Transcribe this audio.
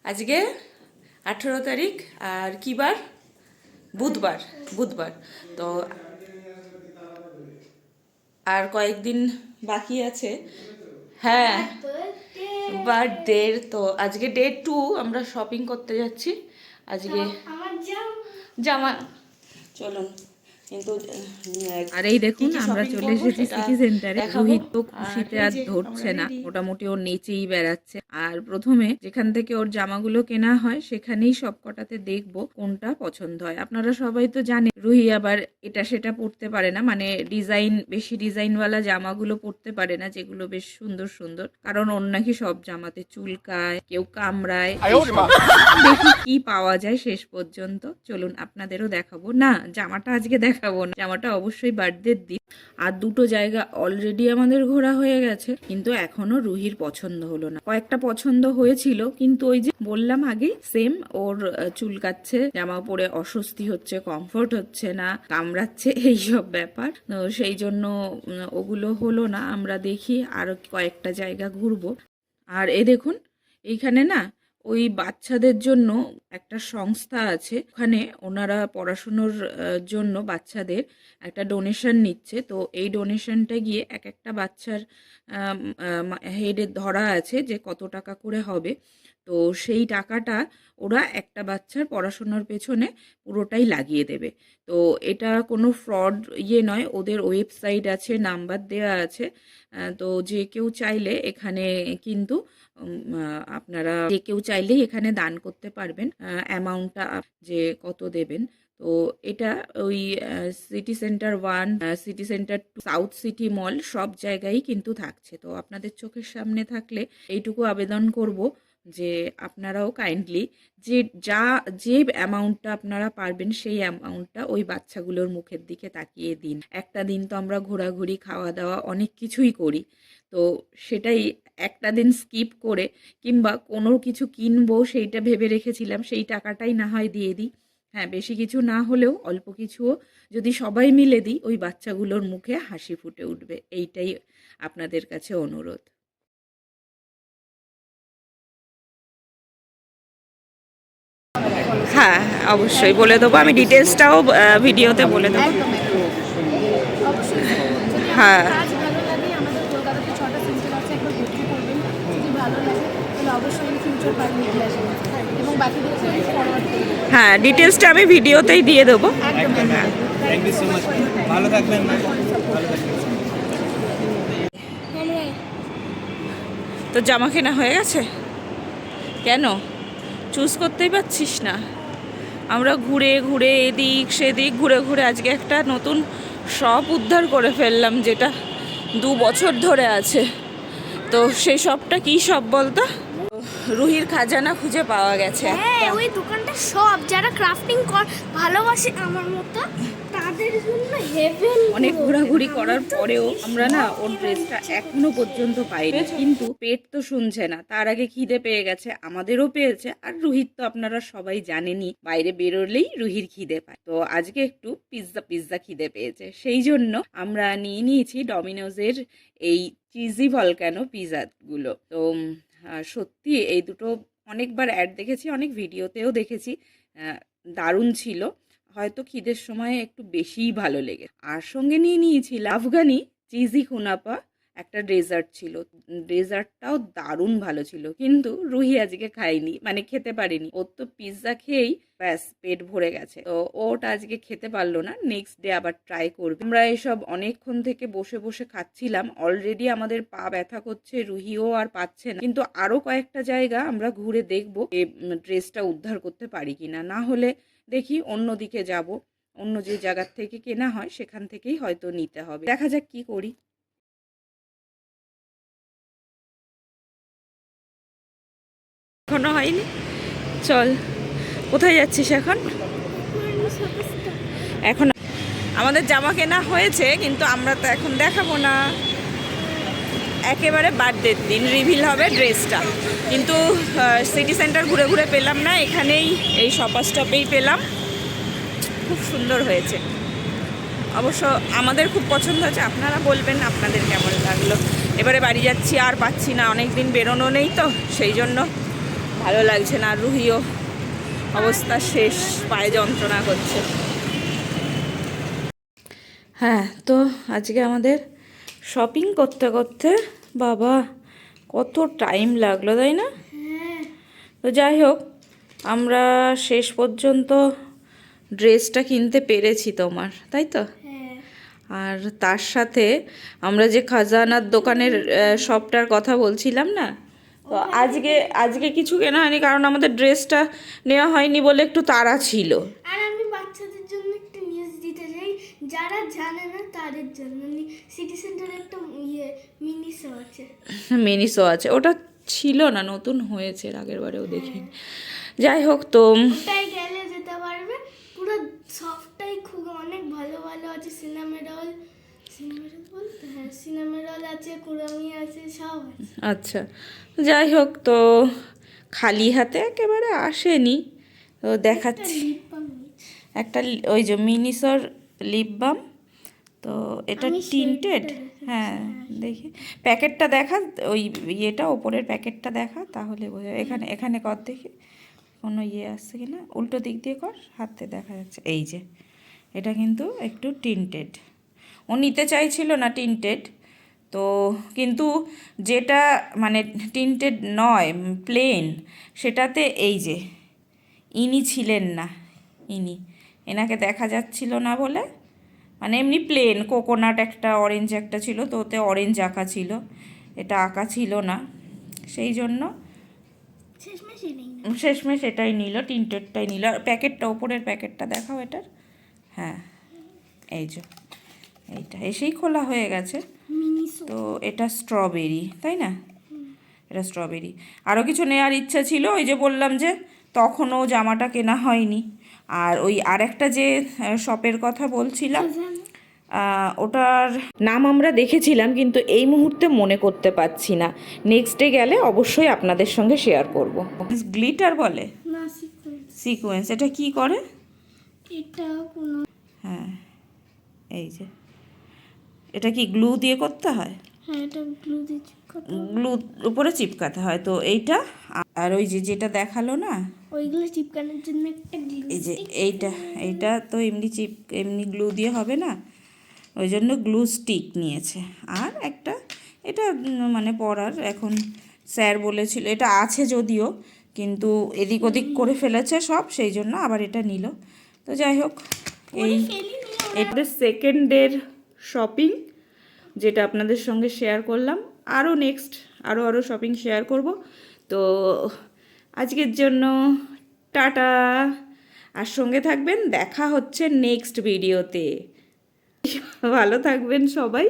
আজকে 18 তারিখ আর কি বার? বুধবার। বুধবার তো আর কয়েকদিন বাকি আছে। হ্যাঁ, বার্থডে। তো আজকে ডে 2, আমরা শপিং করতে যাচ্ছি আজকে। জামা চলুন, কিন্তু আর এই কি দেখুন কি আমরা শপিং চলে করবো এসেছি সেটা সিটি সেন্টারে। দেখাবো। রোহিত তো আর খুশিতে এই আর যে ধরছে আমরা না, রেডি। মোটামুটি ওর নেচেই বেড়াচ্ছে। আর প্রথমে যেখান থেকে ওর জামাগুলো কেনা হয় সেখানেই সব কটাতে দেখবো কোনটা পছন্দ হয়। আপনারা সবাই তো জানেন রুহি আবার এটা সেটা পরতে পারে না, মানে বেশি ডিজাইনওয়ালা জামাগুলো পরতে পারে না, যেগুলো বেশ সুন্দর সুন্দর, কারণ ওর নাকি সব জামাতে চুলকায়, কেউ কামড়ায়। দেখি কি পাওয়া যায় শেষ পর্যন্ত। চলুন আপনাদেরও দেখাবো। না, জামাটা আজকে দেখাবো না, জামাটা অবশ্যই বার্থডের দিন। আর দুটো জায়গা অলরেডি আমাদের ঘোরা হয়ে গেছে, কিন্তু এখনো রুহির পছন্দ হলো না। কয়েকটা পছন্দ হয়েছিল, কিন্তু ওই যে বললাম আগেই, সেম ওর চুলকাচ্ছে, জামা পরে অস্বস্তি হচ্ছে, কমফোর্ট হচ্ছে না, কামড়াচ্ছে, এইসব ব্যাপার। তো সেই জন্য ওগুলো হলো না। আমরা দেখি আরো কয়েকটা জায়গা ঘুরবো। আর এ দেখুন, এইখানে না ওই বাচ্চাদের জন্য একটা সংস্থা আছে, ওখানে ওনারা পড়াশুনোর জন্য বাচ্চাদের একটা ডোনেশন নিচ্ছে। তো এই ডোনেশনটা গিয়ে এক একটা বাচ্চার হেডে ধরা আছে যে কত টাকা করে হবে। তো সেই টাকাটা ওরা একটা বাচ্চার পড়াশোনার পেছনে পুরোটাই লাগিয়ে দেবে। তো এটা কোনো ফ্রড নয়, ওদের ওয়েবসাইট আছে, নাম্বার দেওয়া আছে। তো যে কেউ চাইলে এখানে কিন্তু আপনারা যে কেউ চাইলেই এখানে দান করতে পারবেন। অ্যামাউন্টটা যে কত দেবেন। তো এটা ওই City Centre 1, City Centre 2, South City Mall, সব জায়গায় কিন্তু থাকছে। তো আপনাদের চোখের সামনে থাকলে এইটুকু আবেদন করব যে আপনারাও কাইন্ডলি যে অ্যামাউন্টটা আপনারা পারবেন সেই অ্যামাউন্টটা ওই বাচ্চাগুলোর মুখের দিকে তাকিয়ে দিন। একটা দিন তো আমরা ঘোরাঘুরি, খাওয়া দাওয়া অনেক কিছুই করি, তো সেটাই একটা দিন স্কিপ করে কিংবা কোনো কিছু কিনবো সেইটা ভেবে রেখেছিলাম, সেই টাকাটাই না হয় দিয়ে দিই। হ্যাঁ, বেশি কিছু না হলেও অল্প কিছুও যদি সবাই মিলে দিই, ওই বাচ্চাগুলোর মুখে হাসি ফুটে উঠবে। এইটাই আপনাদের কাছে অনুরোধ। হ্যাঁ, অবশ্যই বলে দেবো, আমি ডিটেলসটাও ভিডিওতে বলে দেবো। হ্যাঁ, হ্যাঁ, ডিটেলসটা আমি ভিডিওতেই দিয়ে দেবো। তো জামা কেনা হয়ে গেছে? কেন চুজ করতেই পারছিস না? আমরা ঘুরে ঘুরে এদিক সেদিক ঘুরে ঘুরে আজকে একটা নতুন শপ উদ্ধার করে ফেললাম, যেটা 2 বছর ধরে আছে। তো সেই শপটা কি শপ বলতো? রুহির খাজানা খুঁজে পাওয়া গেছে। হ্যাঁ, ওই দোকানটা সব যারা ক্রাফটিং ভালোবাসে আমার মতো তাদের জন্য হেভেন। অনেক ঘোরাঘুরি করার পরেও আমরা না ওর ড্রেসটা এখনো পর্যন্ত পাইনি, কিন্তু পেট তো শুনছে না, তার আগে খিদে পেয়ে গেছে, আমাদেরও পেয়েছে। আর রুহির তো আপনারা সবাই জানেনই, বাইরে বেরোলেই রুহির খিদে পায়। তো আজকে একটু পিৎজা খিদে পেয়েছে, সেই জন্য আমরা নিয়ে নিয়েছি ডমিনোজের এই চিজি ভলকানো পিৎজাগুলো। তো সত্যি এই দুটো অনেকবার অ্যাড দেখেছি, অনেক ভিডিওতেও দেখেছি, দারুণ ছিল। হয়তো খিদের সময় একটু বেশিই ভালো লেগে। আর সঙ্গে নিয়ে নিয়েছিলাম আফগানি চিজি কুনাপা, একটা ডেজার্ট ছিল। ডেজার্টটাও দারুণ ভালো ছিল, কিন্তু রুহি আজকে খায়নি, মানে খেতে পারেনি। ওর তো পিৎজা খেয়েই ব্যাস পেট ভরে গেছে, তো ওটা আজকে খেতে পারলো না। নেক্সট ডে আবার ট্রাই করবে। আমরা এসব অনেকক্ষণ থেকে বসে বসে খাচ্ছিলাম, অলরেডি আমাদের পা ব্যথা করছে, রুহিও আর পাচ্ছে না। কিন্তু আরো কয়েকটা জায়গা আমরা ঘুরে দেখবো ড্রেসটা উদ্ধার করতে পারি কিনা। না হলে দেখি অন্যদিকে যাব, অন্য যে জায়গার থেকে কেনা হয় সেখান থেকেই হয়তো নিতে হবে। দেখা যাক কি করি। এখনো হয়নি, চল। কোথায় যাচ্ছিস এখন? এখন আমাদের জামা কেনা হয়েছে, কিন্তু আমরা তো এখন দেখাবো না, একেবারে বার্থডের দিন রিভিল হবে ড্রেসটা। কিন্তু সিটি সেন্টার ঘুরে ঘুরে পেলাম না, এখানেই এই শপার স্টপেই পেলাম। খুব সুন্দর হয়েছে, অবশ্য আমাদের খুব পছন্দ হয়েছে। আপনারা বলবেন আপনাদের কেমন লাগলো। এবারে বাড়ি যাচ্ছি, আর পাচ্ছি না, অনেক দিন বেরোনো নেই, তো সেই জন্য ভালো লাগছে না। আর রুহিও অবস্থা শেষ, পায়ে যন্ত্রণা করছে। হ্যাঁ, তো আজকে আমাদের শপিং করতে করতে বাবা কত টাইম লাগলো, তাই না? তো যাই হোক, আমরা শেষ পর্যন্ত ড্রেসটা কিনতে পেরেছি তোমার, তাই তো? আর তার সাথে আমরা যে খাজানার দোকানের শপটার কথা বলছিলাম না, তো আজকে কিছু কেনা হয়নি, কারণ আমাদের ড্রেসটা নেওয়া হয়নি বলে একটু তাড়া ছিল। আর আমি বাচ্চাদের জন্য একটা নিউজ দিতে চাই, যারা জানে না তাদের জন্য। সিটি সেন্টারে একটা মিনিসো আছে। মিনিসো আছে, ওটা ছিল না, নতুন হয়েছে, আগের বারেও দেখিনি। যাই হোক, তো ওটাই গেলে যেতে পারবে। পুরো সফটটাই খুব অনেক ভালো ভালো আছে। সিনামেরল বলতে, হ্যাঁ সিনামেরল আছে, কুরামি আছে, সব আছে। আচ্ছা, যাই হোক, তো খালি হাতে একেবারে আসেনি, তো দেখাচ্ছি একটা ওই যে মিনিসোর লিপ বাম। তো এটা টিন্টেড। হ্যাঁ, দেখি প্যাকেটটা দেখা, ওই ইয়েটা ওপরের প্যাকেটটা দেখা, তাহলে বোঝা। এখানে এখানে কর দেখি কোনো ইয়ে আসছে কিনা, উল্টো দিক দিয়ে কর, হাতে দেখা যাচ্ছে। এই যে এটা কিন্তু একটু টিন্টেড, ও নিতে চাইছিল না টিন্টেড, তো কিন্তু যেটা মানে টিন্টেড নয়, প্লেন, সেটাতে এই যে ইনি ছিলেন না, এনাকে দেখা যাচ্ছিল না বলে, মানে এমনি প্লেন কোকোনাট একটা অরেঞ্জ একটা ছিল, তো ওতে অরেঞ্জ আঁকা ছিল, এটা আঁকা ছিল না, সেই জন্য শেষমেশ এটাই নিল, টিন্টেডটাই নিল। আর প্যাকেটটা, ওপরের প্যাকেটটা দেখাও এটার। হ্যাঁ, এই যে এইটা এসেই খোলা হয়ে গেছে। তো এটা স্ট্রবেরি, তাই না? এটা স্ট্রবেরি। আরও কিছু নেওয়ার ইচ্ছা ছিল, ওই যে বললাম যে তখনও জামাটা কেনা হয়নি। আর ওই আরেকটা যে শপের কথা বলছিলাম, ওটার নাম আমরা দেখেছিলাম, কিন্তু এই মুহূর্তে মনে করতে পারছি না। নেক্সট ডে গেলে অবশ্যই আপনাদের সঙ্গে শেয়ার করব। গ্লিটার বলে না, সিকোয়েন্স। এটা কি করে? এটা কোনো, হ্যাঁ, এই যে এটা কি গ্লু দিয়ে করতে হয়? হ্যাঁ এটা গ্লু দিয়ে চিপকাতে, গ্লু উপরে চিপকাতে হয়। তো এইটা, আর ওই যে যেটা দেখালো না, ওইগুলো চিপকানোর জন্য একটা গ্লু। এই যে এইটা তো এমনি গ্লু দিয়ে হবে না, ওই জন্য গ্লু স্টিক নিয়েছে। আর একটা এটা মানে পরার, এখন স্যার বলেছিল এটা আছে যদিও, কিন্তু এদিক ওদিক করে ফেলেছে সব, সেই জন্য আবার এটা নিল। তো যাই হোক, এটা সেকেন্ড ডের শপিং, যেটা আপনাদের সঙ্গে শেয়ার করলাম। আরও নেক্সট আরও শপিং শেয়ার করব। তো আজকের জন্য টাটা, আর সঙ্গে থাকবেন, দেখা হচ্ছে নেক্সট ভিডিওতে। ভালো থাকবেন সবাই।